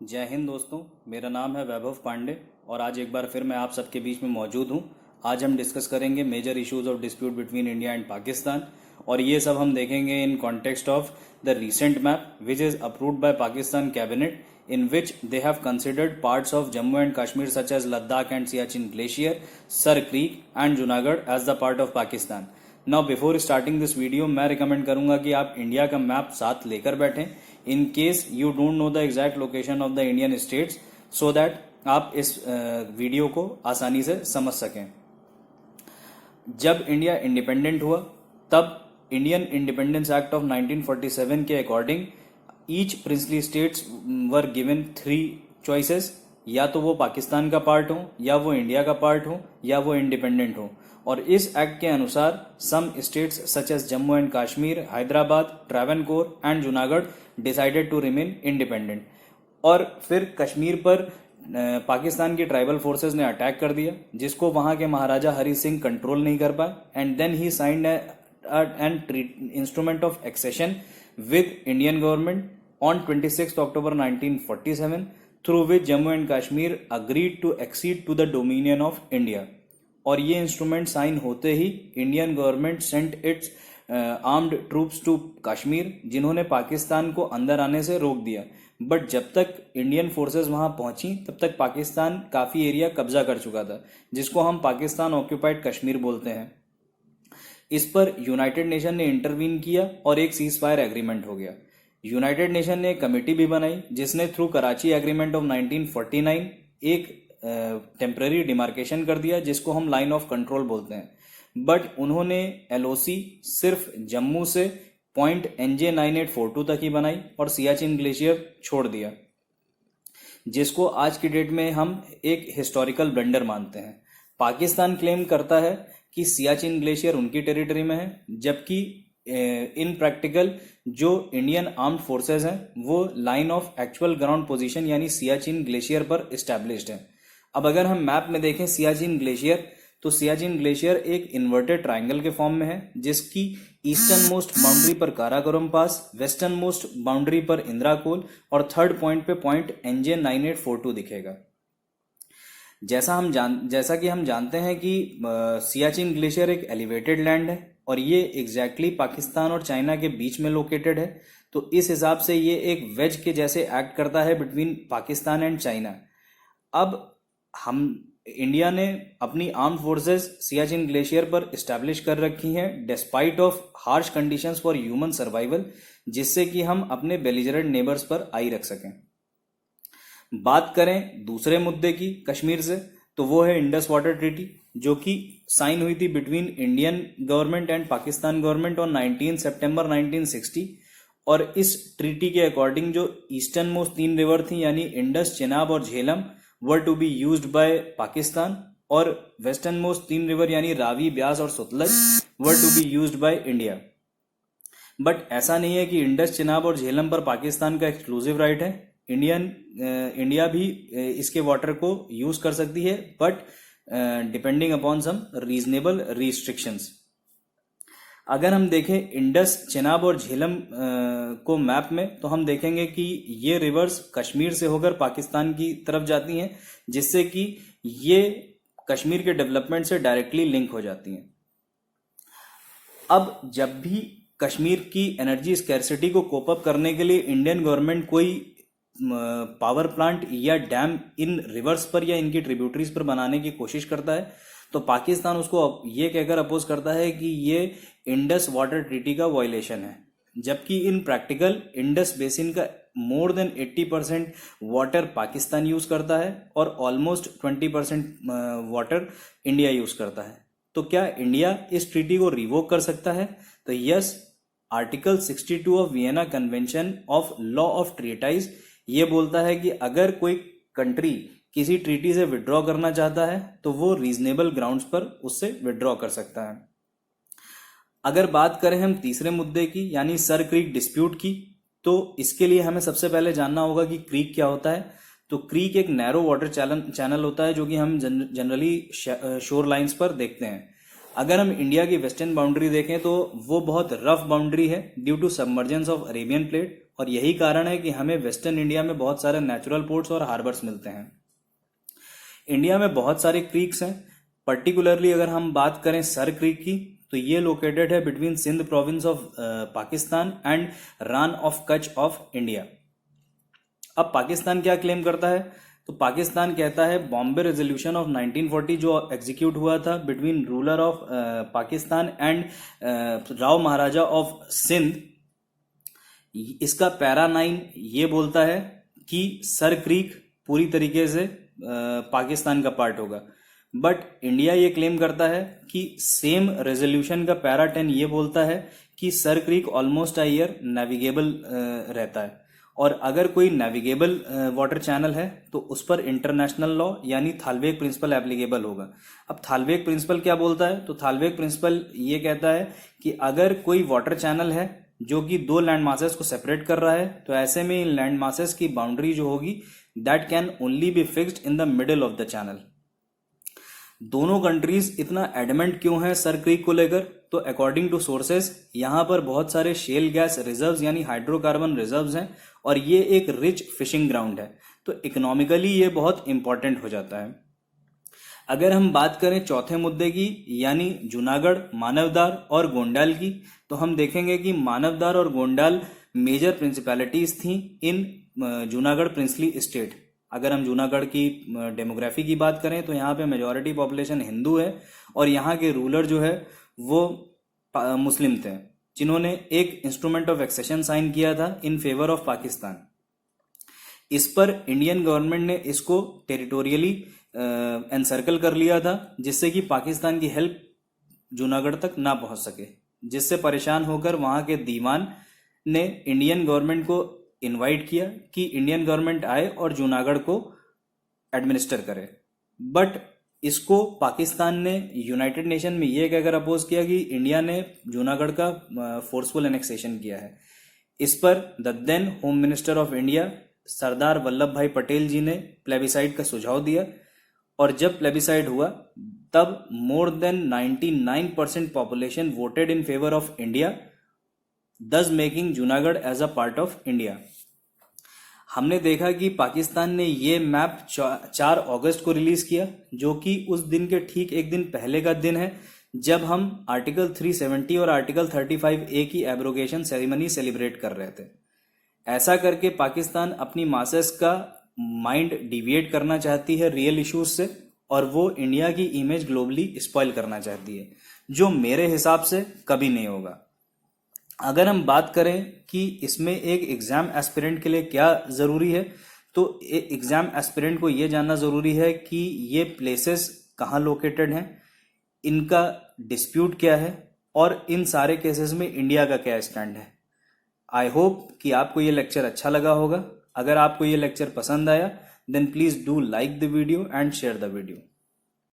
जय हिंद दोस्तों। मेरा नाम है वैभव पांडे और आज एक बार फिर मैं आप सबके बीच में मौजूद हूँ। आज हम डिस्कस करेंगे major issues of dispute between India and Pakistan और ये सब हम देखेंगे in context of the recent map which is approved by Pakistan cabinet in which they have considered parts of Jammu and Kashmir such as Ladakh and Siachen Glacier, Sar Creek and Junagadh as the part of Pakistan. Now before starting this video मैं recommend करूंगा कि आप India का map साथ लेकर बैठें in case you don't know the exact location of the Indian states so that आप इस वीडियो को आसानी से समझ सकें। जब इंडिया इंडिपेंडेंट हुआ तब इंडियन इंडिपेंडेंस एक्ट ऑफ 1947 के according each princely states were given 3 choices, या तो वो पाकिस्तान का पार्ट हो, या वो इंडिया का पार्ट हो, या वो इंडिपेंडेंट हो। और इस एक्ट के अनुसार some states such as Jammu and Kashmir, Hyderabad, Travancore and Junagadh decided to remain independent. और फिर कश्मीर पर पाकिस्तान की ट्राइबल फोर्सेस ने अटैक कर दिया जिसको वहां के महाराजा हरि सिंह कंट्रोल नहीं कर पाए and then he signed an instrument of accession with Indian government on 26th October 1947 through which Jammu and Kashmir agreed to accede to the dominion of India। और ये इंस्ट्रूमेंट साइन होते ही Indian government sent its armed troops to Kashmir जिन्होंने पाकिस्तान को अंदर आने से रोक दिया। बट जब तक इंडियन फोर्सेस वहां पहुंची तब तक पाकिस्तान काफी एरिया कब्जा कर चुका था जिसको हम पाकिस्तान ऑक्यूपाइड कश्मीर बोलते हैं। इस पर यूनाइटेड नेशन ने इंटरवीन किया और एक सीज फायर एग्रीमेंट हो गया। यूनाइटेड नेशन ने एक कमेटी भी बनाई जिसने थ्रू कराची एग्रीमेंट ऑफ 1949 एक टेम्पररी डिमार्केशन कर दिया जिसको हम लाइन ऑफ कंट्रोल बोलते हैं। बट उन्होंने एलओसी सिर्फ जम्मू से पॉइंट NJ9842 तक ही बनाई और सियाचिन ग्लेशियर छोड़ दिया, जिसको आज की डेट में हम एक हिस्टोरिकल ब्लंडर मानते हैं। पाकिस्तान क्लेम करता है कि सियाचिन ग्लेशियर उनकी टेरिटरी में है, जबकि इन प्रैक्टिकल जो इंडियन आर्म्ड फोर्सेस हैं वो line of actual ground position यानी सियाचिन ग्लेशियर पर एस्टैब्लिश्ड है। अब अगर हम मैप में देखें सियाचिन ग्लेशियर, तो सियाचिन ग्लेशियर एक इन्वर्टेड ट्राइंगल के फॉर्म में है जिसकी ईस्टर्न मोस्ट बाउंड्री पर काराकोरम पास, वेस्टर्न मोस्ट बाउंड्री पर इंदिरा कोल और थर्ड पॉइंट पे पॉइंट NJ9842 दिखेगा। जैसा कि हम जानते हैं कि सियाचिन ग्लेशियर एक एलिवेटेड लैंड है और ये एग्जैक्टली पाकिस्तान और चाइना के बीच में लोकेटेड है, तो इस हिसाब से ये एक वेज के जैसे एक्ट करता है बिटवीन पाकिस्तान एंड चाइना। अब हम इंडिया ने अपनी आर्म्ड फोर्सेस सियाचिन ग्लेशियर पर इस्टेब्लिश कर रखी हैं despite of harsh conditions for human survival, जिससे कि हम अपने बेलिजरेंट नेबर्स पर आई रख सकें। बात करें दूसरे मुद्दे की कश्मीर से, तो वो है इंडस वाटर ट्रीटी जो कि साइन हुई थी between Indian government and Pakistan government on 19 सितंबर 1960। और इस ट्रीटी के अकॉर्डिंग जो ईस्टर्न मोस्ट 3 रिवर थी यानी इंडस, चेनाब और Jhelum were to be used by Pakistan और वेस्टर्न मोस्ट 3 रिवर यानी रावी, ब्यास और Sutlej were to be used by India. But ऐसा नहीं है कि इंडस, चेनाब और झेलम पर पाकिस्तान का एक्सक्लूसिव राइट है। इंडिया भी इसके वाटर को यूज कर सकती है but depending upon some reasonable restrictions. अगर हम देखें इंडस, चेनाब और झेलम को मैप में, तो हम देखेंगे कि ये रिवर्स कश्मीर से होकर पाकिस्तान की तरफ जाती हैं जिससे कि ये कश्मीर के डेवलपमेंट से डायरेक्टली लिंक हो जाती हैं। अब जब भी कश्मीर की एनर्जी स्कैर्सिटी को कोप अप करने के लिए इंडियन गवर्नमेंट कोई पावर प्लांट या डैम इन रिवर्स पर या इनकी ट्रिब्यूटरीज पर बनाने की कोशिश करता है, तो पाकिस्तान उसको ये कहकर अपोज करता है कि ये इंडस वाटर ट्रीटी का वायलेशन है, जबकि इन प्रैक्टिकल इंडस बेसिन का more than 80% water Pakistan use करता है और ऑलमोस्ट 20% वाटर इंडिया यूज करता है। तो क्या इंडिया इस ट्रीटी को रिवोक कर सकता है? तो yes, article 62 of Vienna convention of law of treatise ये बोलता है कि अगर कोई कंट्री किसी ट्रीटी से विड्रॉ करना चाहता है तो वो रीजनेबल ग्राउंड्स पर उससे विड्रॉ कर सकता है। अगर बात करें हम तीसरे मुद्दे की यानी सर क्रीक डिस्प्यूट की, तो इसके लिए हमें सबसे पहले जानना होगा कि क्रीक क्या होता है। तो क्रीक एक नैरो वाटर चैनल होता है जो कि हम जनरली शोर लाइंस पर देखते हैं। अगर हम इंडिया की वेस्टर्न बाउंड्री देखें तो वो बहुत रफ बाउंड्री है due to submergence of Arabian plate और यही कारण है कि हमें वेस्टर्न इंडिया में बहुत सारे नेचुरल पोर्ट्स और हार्बर्स मिलते हैं। इंडिया में बहुत सारे क्रीक्स हैं। पर्टिकुलरली अगर हम बात करें सर क्रीक की, तो ये लोकेटेड है between Sindh province of Pakistan and Rann of Kutch of India. अब पाकिस्तान क्या क्लेम करता है? तो पाकिस्तान कहता है बॉम्बे रेजोल्यूशन ऑफ 1940 जो एग्जीक्यूट हुआ था between ruler of Pakistan and Rao Maharaja of Sindh, इसका पैरा 9 ये बोलता है कि सर क्रीक पूरी तरीके से पाकिस्तान का पार्ट होगा। बट इंडिया ये क्लेम करता है कि सेम रेजोल्यूशन का पैरा 10 ये बोलता है कि sir creek almost a year navigable रहता है, और अगर कोई नेविगेबल वाटर चैनल है तो उस पर इंटरनेशनल लॉ यानी थालवेग प्रिंसिपल एप्लीकेबल होगा। अब थालवेग प्रिंसिपल क्या बोलता है? तो थालवेग प्रिंसिपल ये कहता है कि अगर कोई वाटर चैनल है जो कि दो लैंड मासेस को सेपरेट कर रहा है, तो ऐसे में इन लैंड मासेस की बाउंड्री जो होगी that can only be fixed in the middle of the channel. दोनों कंट्रीज इतना एडमेंट क्यों है सर क्रीक को लेकर? तो अकॉर्डिंग टू सोर्सेज यहाँ पर बहुत सारे शेल गैस रिजर्व्स यानी हाइड्रोकार्बन रिजर्व्स हैं, और ये एक रिच फिशिंग ग्राउंड है, तो इकोनॉमिकली ये बहुत इंपॉर्टेंट हो जाता है। अगर हम बात करें चौथे मुद्दे की यानी जूनागढ़, मानवदार और गोंडाल की, तो हम देखेंगे कि मानवदार और गोंडाल मेजर प्रिंसिपैलिटीज थी इन जूनागढ़ प्रिंसली स्टेट। अगर हम जूनागढ़ की डेमोग्राफी की बात करें तो यहाँ पे मेजॉरिटी पॉपुलेशन हिंदू है, और यहाँ के रूलर जो है वो मुस्लिम थे, जिन्होंने एक इंस्ट्रूमेंट ऑफ एक्सेशन साइन किया था इन फेवर ऑफ पाकिस्तान। इस पर इंडियन गवर्नमेंट ने इसको टेरिटोरियली एनसर्कल कर लिया था, जिससे कि पाकिस्तान की हेल्प जूनागढ़ तक ना पहुंच सके, जिससे परेशान होकर वहां के दीवान ने इंडियन गवर्नमेंट को इनवाइट किया कि इंडियन गवर्नमेंट आए और जूनागढ़ को एडमिनिस्टर करे। बट इसको पाकिस्तान ने यूनाइटेड नेशन में ये कहकर अपोज किया कि इंडिया ने जूनागढ़ का फोर्सफुल एनेक्सेशन किया है। इस पर the then home minister of India Sardar Vallabhbhai Patel जी ने प्लेबिसाइड का सुझाव दिया, और जब प्लेबिसाइड हुआ तब more than 99% population voted in favour of India, thus making Junagadh as a part of India. हमने देखा कि पाकिस्तान ने ये मैप 4 अगस्त को रिलीज किया, जो कि उस दिन के ठीक एक दिन पहले का दिन है जब हम आर्टिकल 370 और आर्टिकल 35A की एब्रोगेशन सेरेमनी सेलिब्रेट कर रहे थे। ऐसा करके पाकिस्तान अपनी मासेस का माइंड डिविएट करना चाहती है रियल इश्यूज से, और वो इंडिया की इमेज ग्लोबली स्पॉइल करना चाहती है, जो मेरे हिसाब से कभी नहीं होगा। अगर हम बात करें कि इसमें एक एग्जाम एस्पिरेंट के लिए क्या जरूरी है, तो एग्जाम एस्पिरेंट को यह जानना जरूरी है कि ये प्लेसेस कहाँ लोकेटेड हैं, इनका डिस्प्यूट क्या है, और इन सारे केसेस में इंडिया का क्या स्टैंड है। आई होप कि आपको ये लेक्चर अच्छा लगा होगा। अगर आपको ये लेक्चर पसंद आया then please do like the video and share the video.